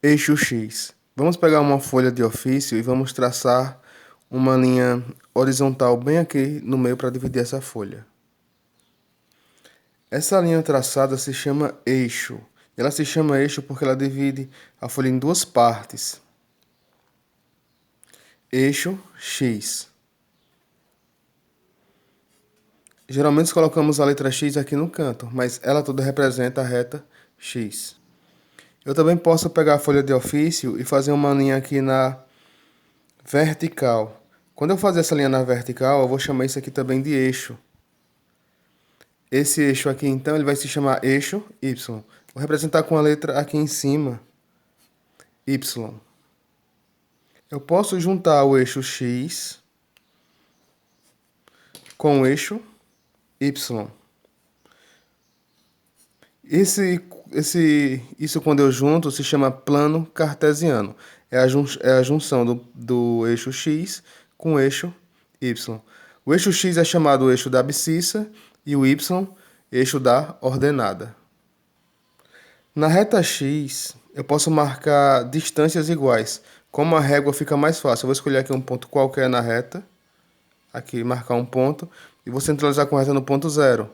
Eixo X. Vamos pegar uma folha de ofício e vamos traçar uma linha horizontal bem aqui no meio para dividir essa folha. Essa linha traçada se chama eixo. Ela se chama eixo porque ela divide a folha em duas partes. Eixo X. Geralmente colocamos a letra X aqui no canto, mas ela toda representa a reta X. Eu também posso pegar a folha de ofício e fazer uma linha aqui na vertical. Quando eu fazer essa linha na vertical, eu vou chamar isso aqui também de eixo. Esse eixo aqui, então, ele vai se chamar eixo Y. Vou representar com a letra aqui em cima, Y. Eu posso juntar o eixo X com o eixo Y. Isso quando eu junto se chama plano cartesiano. É a junção do eixo X com o eixo Y. O eixo X é chamado eixo da abscissa e o Y, eixo da ordenada. Na reta X, eu posso marcar distâncias iguais. Como a régua fica mais fácil, eu vou escolher aqui um ponto qualquer na reta. Aqui, marcar um ponto. E vou centralizar com a reta no ponto 0.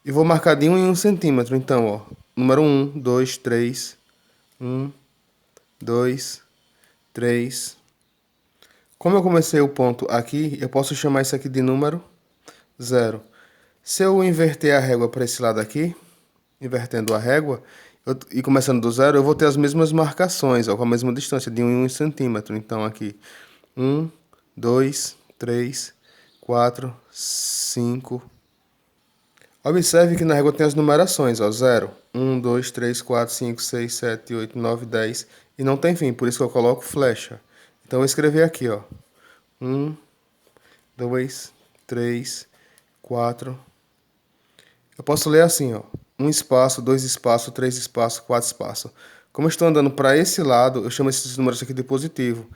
E vou marcar de 1 em 1 centímetro. Então, ó, número 1, 2, 3. 1, 2, 3. Como eu comecei o ponto aqui, eu posso chamar isso aqui de número 0. Se eu inverter a régua para esse lado aqui, invertendo a régua, e começando do 0, eu vou ter as mesmas marcações, ó, com a mesma distância, de 1 em 1 centímetro. Então, aqui, 1, 2, 3, 4, 5. Observe que na régua tem as numerações, ó, 0, 1, 2, 3, 4, 5, 6, 7, 8, 9, 10, e não tem fim, por isso que eu coloco flecha. Então, eu vou escrever aqui, ó, 1, 2, 3, 4. Eu posso ler assim, ó, 1 espaço, 2 espaço, 3 espaço, 4 espaço. Como eu estou andando para esse lado, eu chamo esses números aqui de positivo,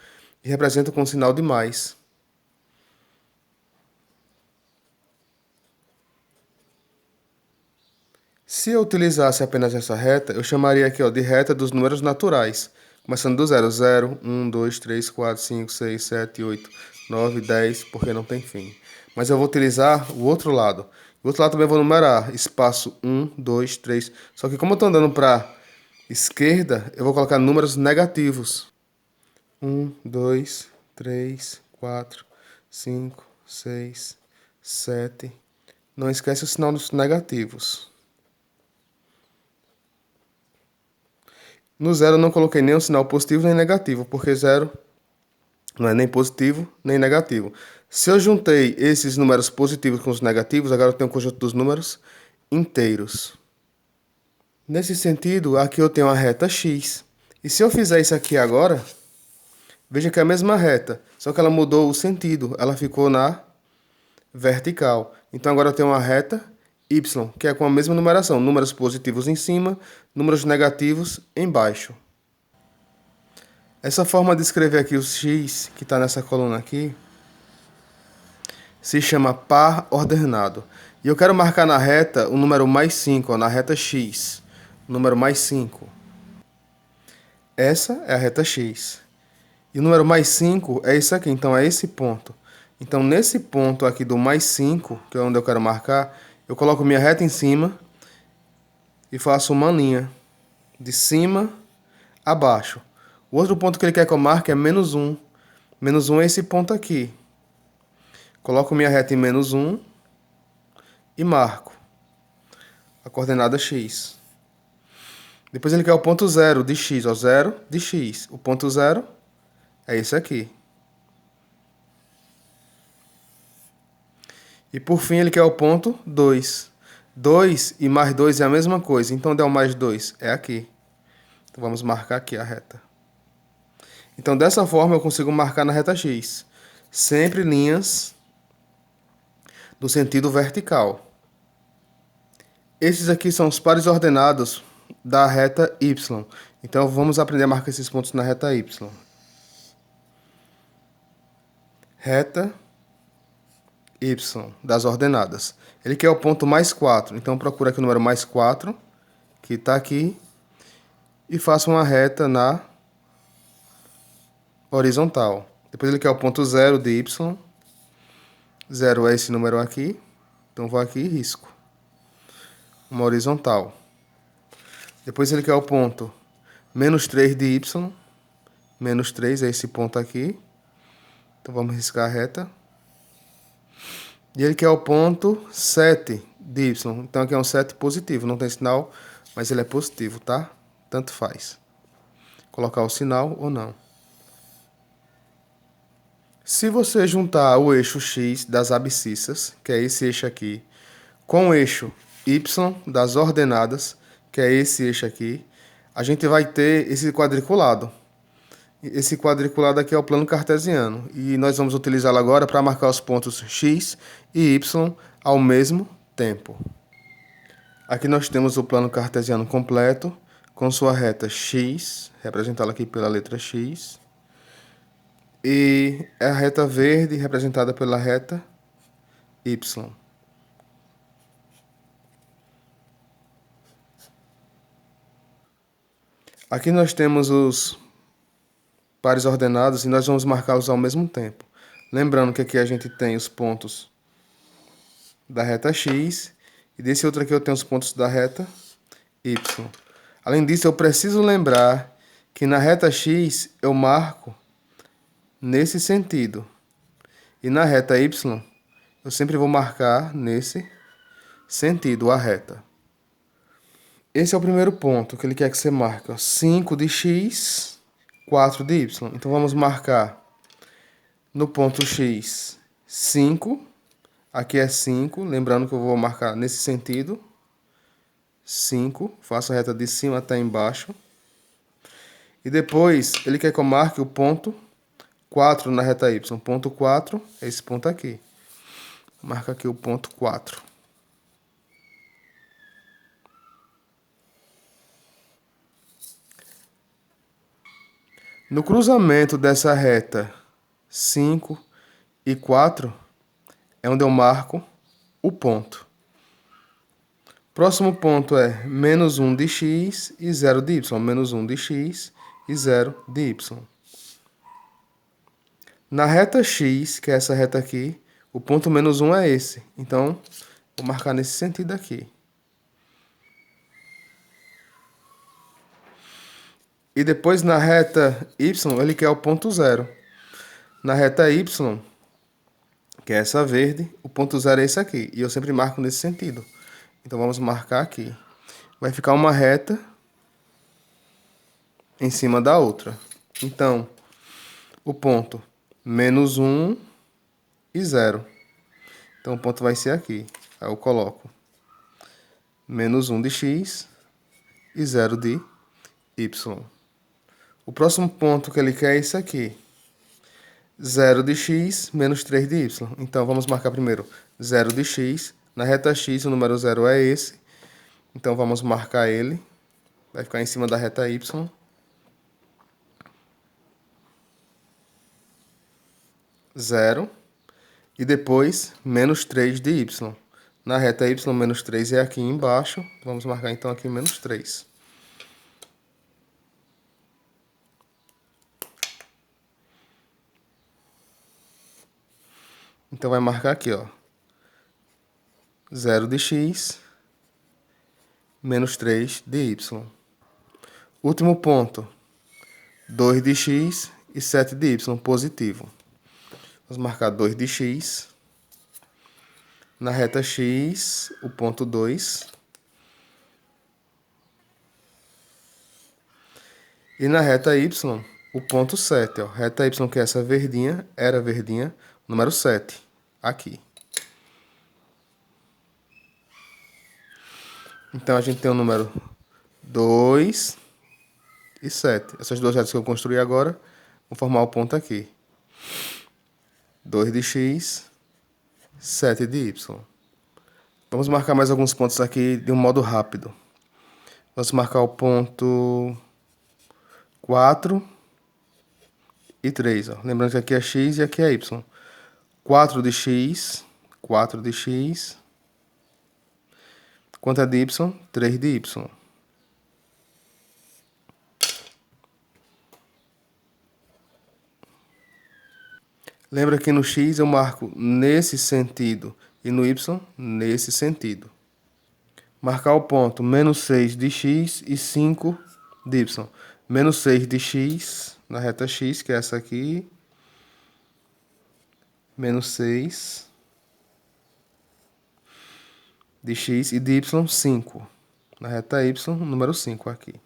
e represento com um sinal de mais. Se eu utilizasse apenas essa reta, eu chamaria aqui, ó, de reta dos números naturais. Começando do 0, 0, 1, 2, 3, 4, 5, 6, 7, 8, 9, 10, porque não tem fim. Mas eu vou utilizar o outro lado. O outro lado também eu vou numerar, espaço 1, 2, 3. Só que como eu estou andando para esquerda, eu vou colocar números negativos. 1, 2, 3, 4, 5, 6, 7. Não esquece o sinal dos negativos. No 0 eu não coloquei nem o sinal positivo nem negativo, porque 0 não é nem positivo nem negativo. Se eu juntei esses números positivos com os negativos, agora eu tenho um conjunto dos números inteiros. Nesse sentido, aqui eu tenho a reta X. E se eu fizer isso aqui agora, veja que é a mesma reta, só que ela mudou o sentido, ela ficou na vertical. Então agora eu tenho uma reta Y, que é com a mesma numeração, números positivos em cima, números negativos embaixo. Essa forma de escrever aqui o X, que está nessa coluna aqui, se chama par ordenado. E eu quero marcar na reta o número mais 5, ó, na reta X. O número mais 5. Essa é a reta X. E o número mais 5 é isso aqui, então é esse ponto. Então, nesse ponto aqui do mais 5, que é onde eu quero marcar, eu coloco minha reta em cima e faço uma linha de cima a baixo. O outro ponto que ele quer que eu marque é menos 1. Menos 1 é esse ponto aqui. Coloco minha reta em menos 1 e marco a coordenada X. Depois ele quer o ponto 0 de X, ó, 0 de X. O ponto 0 é esse aqui. E por fim ele quer o ponto 2. 2 e mais 2 é a mesma coisa, então deu mais 2, é aqui. Então vamos marcar aqui a reta. Então dessa forma eu consigo marcar na reta X. Sempre linhas do sentido vertical. Esses aqui são os pares ordenados da reta Y. Então vamos aprender a marcar esses pontos na reta Y. Reta Y das ordenadas. Ele quer o ponto mais 4. Então procura aqui o número mais 4, que está aqui. e faço uma reta na horizontal. Depois ele quer o ponto 0 de y. 0 é esse número aqui. Então vou aqui e risco. Uma horizontal. Depois ele quer o ponto menos 3 de y. Menos 3 é esse ponto aqui. Então vamos riscar a reta. E ele quer o ponto 7 de y. Então aqui é um 7 positivo. Não tem sinal, mas ele é positivo, tá? Tanto faz. Colocar o sinal ou não. Se você juntar o eixo x das abscissas, que é esse eixo aqui, com o eixo y das ordenadas, que é esse eixo aqui, a gente vai ter esse quadriculado. Esse quadriculado aqui é o plano cartesiano. E nós vamos utilizá-lo agora para marcar os pontos x e y ao mesmo tempo. Aqui nós temos o plano cartesiano completo, com sua reta x, representada aqui pela letra x. E a reta verde representada pela reta y. Aqui nós temos os pares ordenados e nós vamos marcá-los ao mesmo tempo. Lembrando que aqui a gente tem os pontos da reta x e desse outro aqui eu tenho os pontos da reta y. Além disso, eu preciso lembrar que na reta x eu marco nesse sentido. E na reta y, eu sempre vou marcar nesse sentido, a reta. Esse é o primeiro ponto que ele quer que você marque. 5 de x, 4 de y. Então vamos marcar no ponto x 5. Aqui é 5. Lembrando que eu vou marcar nesse sentido. 5. Faço a reta de cima até embaixo. E depois ele quer que eu marque o ponto 4 na reta y. Ponto 4 é esse ponto aqui. Marca aqui o ponto 4. No cruzamento dessa reta 5 e 4 é onde eu marco o ponto. Próximo ponto é menos 1 de x e 0 de y. Menos 1 de x e 0 de y. Na reta x, que é essa reta aqui, o ponto menos 1 é esse. Então, vou marcar nesse sentido aqui. E depois na reta y, ele quer o ponto 0. Na reta y, que é essa verde, o ponto 0 é esse aqui. E eu sempre marco nesse sentido. Então vamos marcar aqui. Vai ficar uma reta em cima da outra. Então, o ponto menos 1 e 0. Então o ponto vai ser aqui. Aí eu coloco menos 1 de x e 0 de y. O próximo ponto que ele quer é esse aqui. 0 de x menos 3 de y. Então, vamos marcar primeiro 0 de x. Na reta x, o número 0 é esse. Então, vamos marcar ele. Vai ficar em cima da reta y. 0. E depois, menos 3 de y. Na reta y, menos 3 é aqui embaixo. Vamos marcar, então, aqui menos 3. Então, vai marcar aqui, ó. 0 de x menos 3 de y. Último ponto. 2 de x e 7 de y, positivo. Vamos marcar 2 de x. Na reta x, o ponto 2. E na reta y, o ponto 7. Ó. Reta y, que é essa verdinha, era verdinha, número 7. Aqui. Então, a gente tem o número 2 e 7. Essas duas retas que eu construí agora vão formar o ponto aqui. 2 de x, 7 de y. Vamos marcar mais alguns pontos aqui de um modo rápido. Vamos marcar o ponto 4 e 3. Ó. Lembrando que aqui é x e aqui é y. 4 de x, 4 de x. Quanto é de y? 3 de y. Lembra que no x eu marco nesse sentido e no y nesse sentido. Marcar o ponto menos 6 de x e 5 de y. Menos 6 de x na reta x, que é essa aqui. Menos 6 de x e de y, 5. Na reta y, número 5 aqui.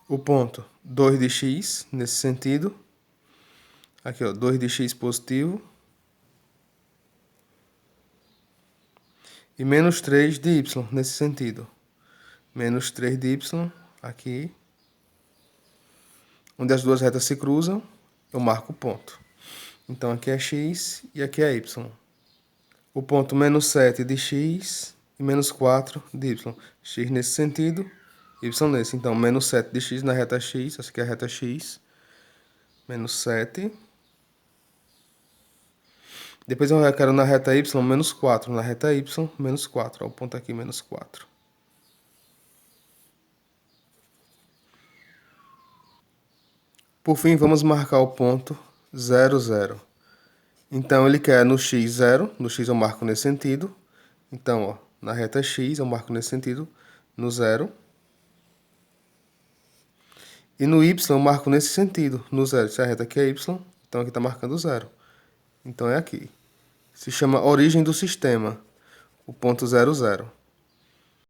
O ponto 2 de x, nesse sentido. Aqui, ó, 2 de x positivo. E menos 3 de y, nesse sentido. Menos 3 de y, aqui. Onde as duas retas se cruzam, eu marco o ponto. Então, aqui é x e aqui é y. O ponto menos 7 de x e menos 4 de y. X nesse sentido, y nesse. Então, menos 7 de x na reta x, essa aqui é a reta x. Menos 7. Depois eu quero na reta y, menos 4. Na reta y, menos 4. Ó, o ponto aqui, menos 4. Por fim, vamos marcar o ponto 0, 0. Então, ele quer no x 0. No x eu marco nesse sentido. Então, ó, na reta x eu marco nesse sentido, no 0. E no y eu marco nesse sentido, no 0. Se a reta aqui é y, então aqui está marcando 0. Então é aqui. Se chama origem do sistema, o ponto 0, 0.